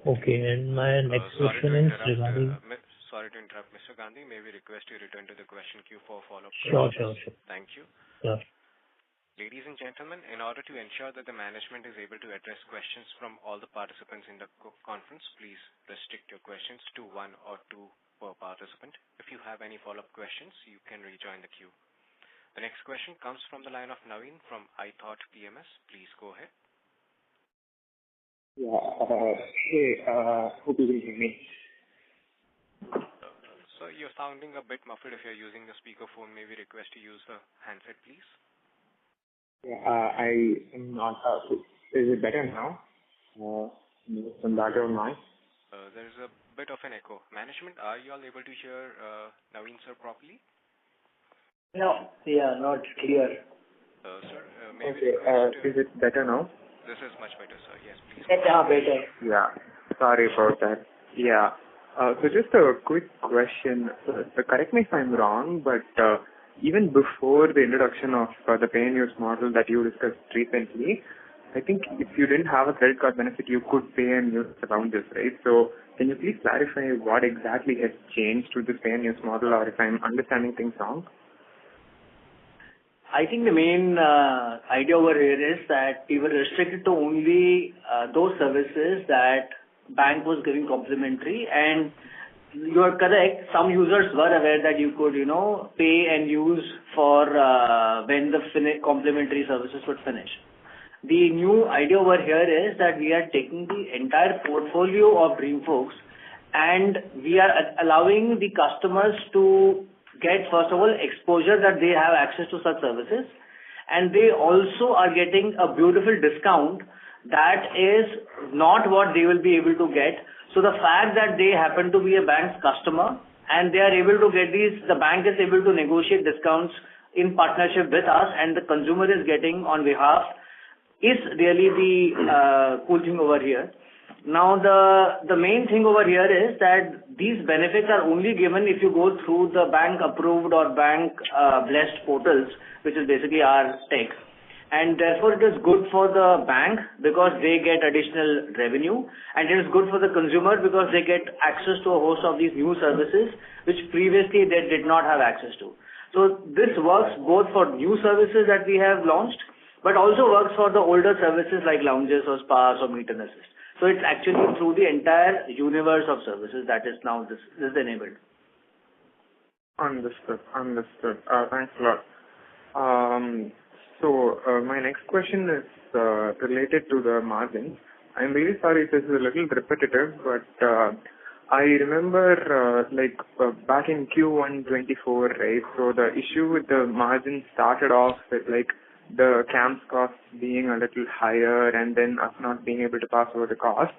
Okay, and my next question is regarding... Sorry to interrupt, Mr. Gandhi. May we request you return to the question queue for follow-up Sure. Thank you. Sure. Ladies and gentlemen, in order to ensure that the management is able to address questions from all the participants in the conference, please restrict your questions to one or two per participant. If you have any follow-up questions, you can rejoin the queue. The next question comes from the line of Naveen from iThought PMS. Please go ahead. Hope you can hear me. So you're sounding a bit muffled. If you're using the speakerphone, may we request to use the handset, please? I am not. Is it better now? Some background noise. There is a bit of an echo. Management, are you all able to hear Naveen sir properly? No. Yeah, not clear. Sir, maybe is it better now? This is much better, sir. Yes, please. Better. Yeah. Sorry about that. Yeah. So just a quick question. Correct me if I'm wrong, but even before the introduction of the pay and use model that you discussed recently, I think if you didn't have a credit card benefit, you could pay and use around this, right? So can you please clarify what exactly has changed with this pay and use model, or if I'm understanding things wrong? I think the main idea over here is that we were restricted to only those services that bank was giving complimentary, and you are correct, some users were aware that you could, pay and use for when the complimentary services would finish. The new idea over here is that we are taking the entire portfolio of Dreamfolks and we are allowing the customers to get, first of all, exposure that they have access to such services, and they also are getting a beautiful discount that is not what they will be able to get. So the fact that they happen to be a bank's customer and they are able to get these, the bank is able to negotiate discounts in partnership with us and the consumer is getting on behalf, is really the cool thing over here. Now the main thing over here is that these benefits are only given if you go through the bank approved or bank blessed portals, which is basically our tech. And therefore, it is good for the bank because they get additional revenue, and it is good for the consumer because they get access to a host of these new services which previously they did not have access to. So this works both for new services that we have launched, but also works for the older services like lounges or spas or meet and assist. So it's actually through the entire universe of services that is now this is enabled. Understood. Thanks a lot. So my next question is related to the margins. I'm really sorry if this is a little repetitive, but I remember back in Q1 24, right? So the issue with the margin started off with the CAMS costs being a little higher and then us not being able to pass over the costs.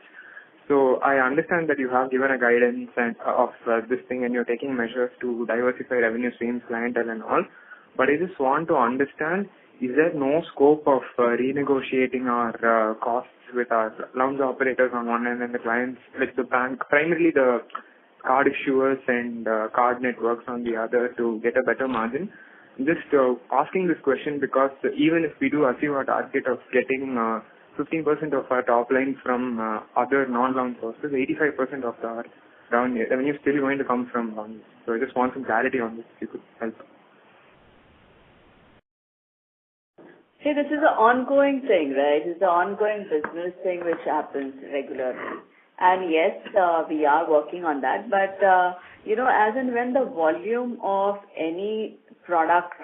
So I understand that you have given a guidance of this thing and you're taking measures to diversify revenue streams, clientele and all. But I just want to understand, is there no scope of renegotiating our costs with our lounge operators on one end and the clients, like the bank, primarily the card issuers and card networks on the other to get a better margin? Just asking this question because even if we do achieve our target of getting 15% of our top line from other non-lounge sources, 85% of our revenue is still going to come from lounge. So I just want some clarity on this, if you could help. See, this is an ongoing thing, right? It's an ongoing business thing which happens regularly. And yes, we are working on that. But, as and when the volume of any product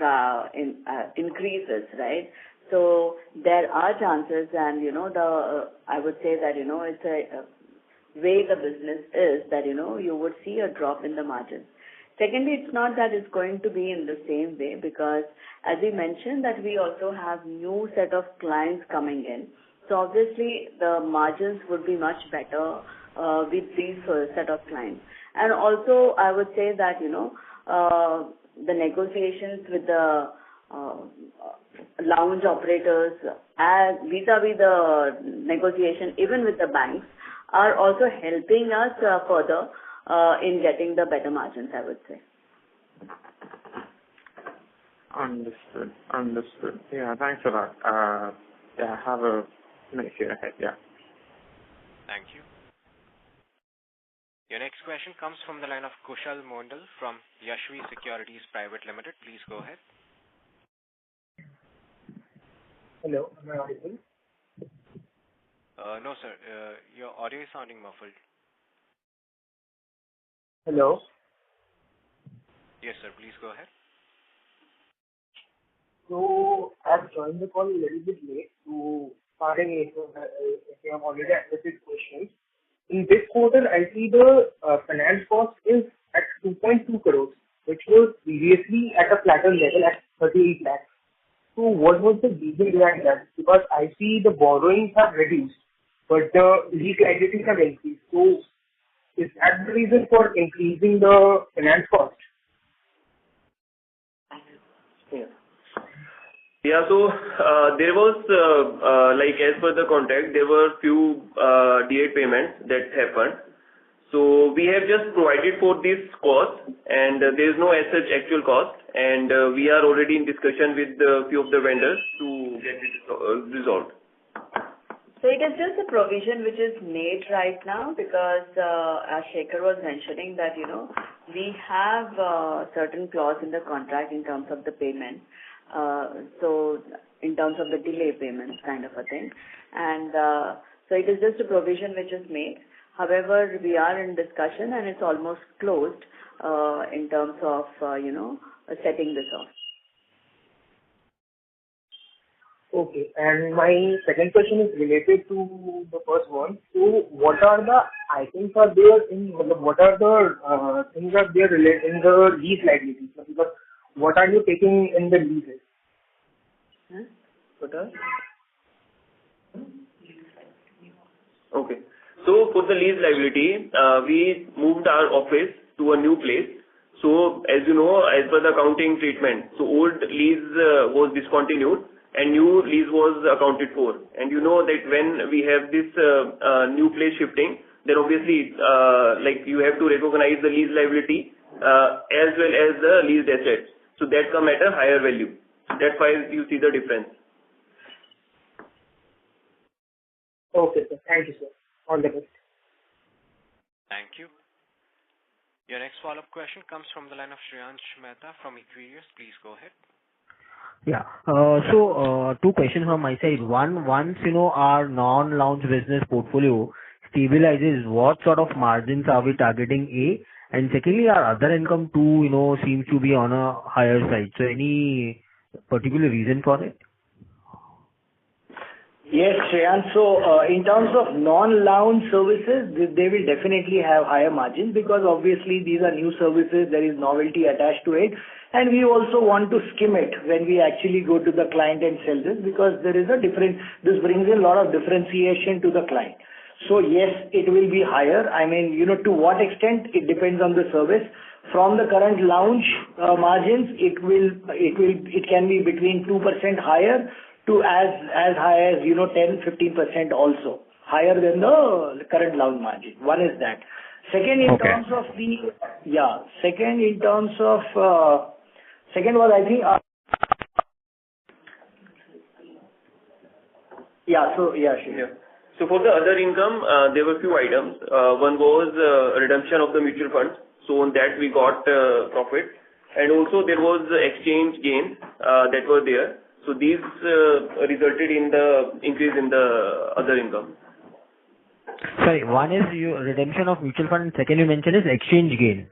increases, right? So there are chances and, I would say that, it's a way the business is that, you would see a drop in the margins. Secondly, it's not that it's going to be in the same way because as we mentioned that we also have new set of clients coming in. So obviously the margins would be much better with these set of clients. And also I would say that, the negotiations with the lounge operators as vis-a-vis the negotiation even with the banks are also helping us further in getting the better margins, I would say. Understood. Yeah, thanks a lot. Yeah, have a nice year ahead. Yeah. Thank you. Your next question comes from the line of Kushal Mondal from Yashvi Securities Private Limited. Please go ahead. Hello, am I audible? No, sir. Your audio is sounding muffled. Hello. Yes, sir. Please go ahead. So I've joined the call a little bit late, so pardon me if you have already addressed this question. In this quarter, I see the finance cost is at 2.2 crores, which was previously at a flatter level at 38 lakhs. So what was the reason behind that? Because I see the borrowings have reduced, but the lease liabilities have increased. So is that the reason for increasing the finance cost? Yeah, so there was, like as per the contract, there were few delayed payments that happened. So we have just provided for this cost, and there is no as such actual cost, and we are already in discussion with a few of the vendors to get it resolved. So it is just a provision which is made right now because as Shekhar was mentioning that, we have certain clause in the contract in terms of the payment. So in terms of the delay payments kind of a thing. And so it is just a provision which is made. However, we are in discussion and it's almost closed in terms of, setting this off. Okay. And my second question is related to the first one. So what are the items are there what are the things are there related in the lease liabilities? Because what are you taking in the leases? Okay. So for the lease liability, we moved our office to a new place. So as you know, as per the accounting treatment, so old lease was discontinued and new lease was accounted for. And you know that when we have this new place shifting, then obviously like you have to recognize the lease liability as well as the leased assets. So that come at a higher value. That's why you see the difference. Okay, sir. Thank you, sir. All the best. Thank you. Your next follow-up question comes from the line of Shreyansh Mehta from Equirius. Please go ahead. Yeah. So, two questions from my side. One, once, our non-lounge business portfolio stabilizes, what sort of margins are we targeting, A? And secondly, our other income too, seems to be on a higher side. So any particular reason for it? Yes, Shreyansh. So, in terms of non-lounge services, they will definitely have higher margins because obviously these are new services, there is novelty attached to it, and we also want to skim it when we actually go to the client and sell this because there is this brings in a lot of differentiation to the client. So yes, it will be higher. I mean, to what extent, it depends on the service. From the current lounge margins, it can be between 2% higher to as high as 10-15% also higher than the current lounge margin. One is that. Second, in terms of second was I think sure. So for the other income, there were few items. One was redemption of the mutual funds. So on that we got profit, and also there was exchange gains that were there. So these resulted in the increase in the other income. Sorry, one is redemption of mutual fund, and second you mentioned is exchange gain.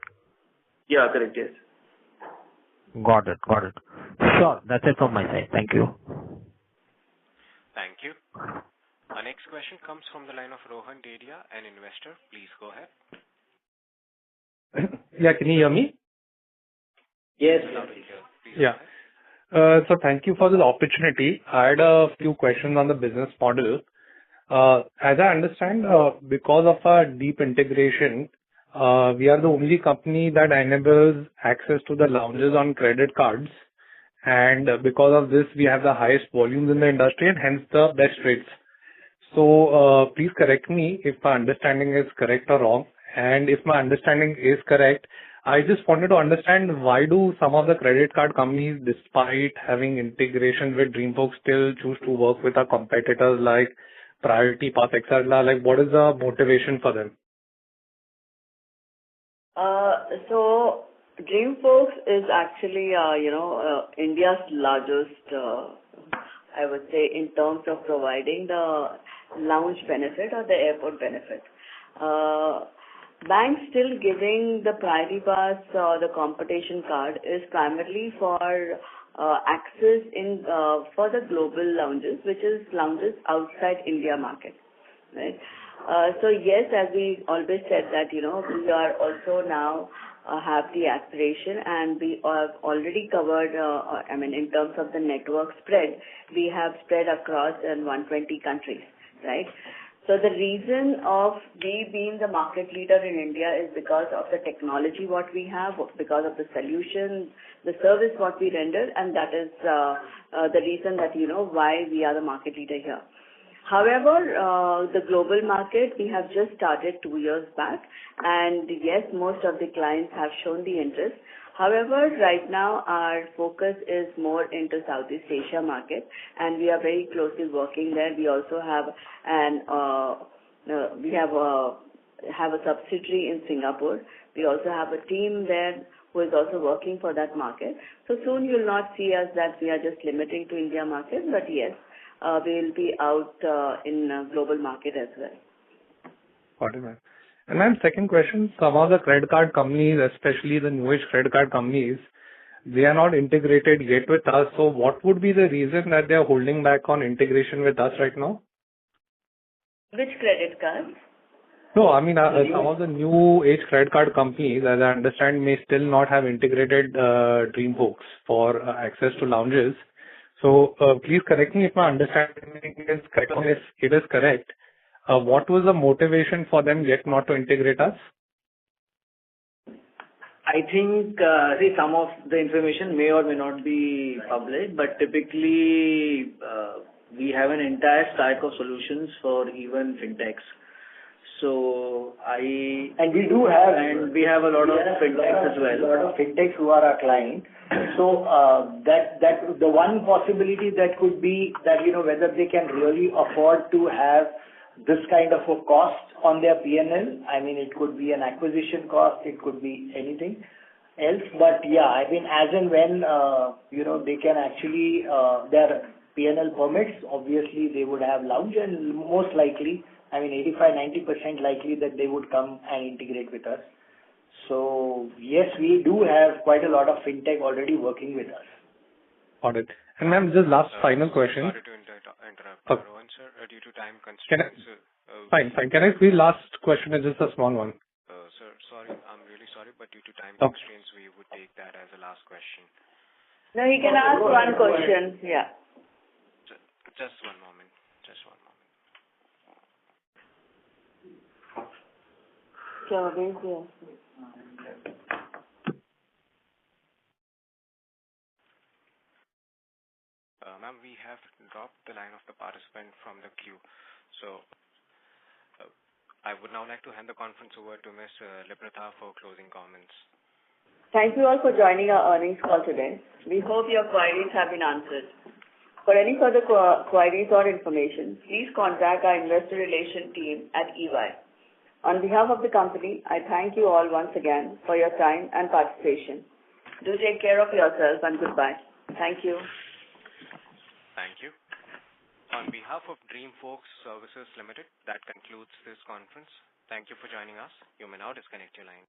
Yeah, correct. Yes. Got it. Sure, that's it from my side. Thank you. Thank you. Our next question comes from the line of Rohan Dedia, an investor. Please go ahead. Yeah, can you hear me? Yes. Yeah. So thank you for this opportunity. I had a few questions on the business model. As I understand, because of our deep integration, we are the only company that enables access to the lounges on credit cards. And because of this, we have the highest volumes in the industry and hence the best rates. So please correct me if my understanding is correct or wrong. And if my understanding is correct, I just wanted to understand why do some of the credit card companies, despite having integration with Dreamfolks, still choose to work with our competitors like Priority Pass, etc. Like, what is the motivation for them? So Dreamfolks is actually, India's largest, I would say, in terms of providing the lounge benefit or the airport benefit. Banks still giving the priority pass or the competition card is primarily for access in for the global lounges, which is lounges outside India market, right? So yes, as we always said that, we are also now have the aspiration, and we have already covered, in terms of the network spread, we have spread across in 120 countries, right? So the reason of we being the market leader in India is because of the technology what we have, because of the solution, the service what we render, and that is the reason that, why we are the market leader here. However, the global market, we have just started 2 years back, and yes, most of the clients have shown the interest. However, right now our focus is more into Southeast Asia market, and we are very closely working there. We also have have a subsidiary in Singapore. We also have a team there who is also working for that market. So soon you will not see us that we are just limiting to India market, but yes, we will be out in global market as well. Got it, ma'am. And ma'am, second question, some of the credit card companies, especially the newish credit card companies, they are not integrated yet with us. So what would be the reason that they are holding back on integration with us right now? Which credit cards? No, some of the new age credit card companies, as I understand, may still not have integrated Dreamfolks for access to lounges. So please correct me if my understanding is correct. If it is correct, what was the motivation for them yet not to integrate us? I think some of the information may or may not be public, but typically we have an entire stack of solutions for even fintechs. So we have a lot of fintechs as well. A lot of fintechs who are our clients. So that the one possibility that could be that, whether they can really afford to have this kind of a cost on their P&L. It could be an acquisition cost, it could be anything else. But yeah, as and when they can actually their P&L permits, obviously they would have lounge, and most likely, 85-90% likely that they would come and integrate with us. So yes, we do have quite a lot of fintech already working with us. Got it. And ma'am, just last final question. Sorry to interrupt, Rohan sir, due to time constraints. Fine. Can I please last question is just a small one? Sir, sorry, I'm really sorry, but due to time constraints, we would take that as a last question. No, he can ask one question. Yeah. Just one moment. Ma'am, we have dropped the line of the participant from the queue. So I would now like to hand the conference over to Ms. Librata for closing comments. Thank you all for joining our earnings call today. We hope your queries have been answered. For any further queries or information, please contact our investor relation team at EY. On behalf of the company, I thank you all once again for your time and participation. Do take care of yourself, and goodbye. Thank you. Thank you. On behalf of Dreamfolks Services Limited, that concludes this conference. Thank you for joining us. You may now disconnect your line.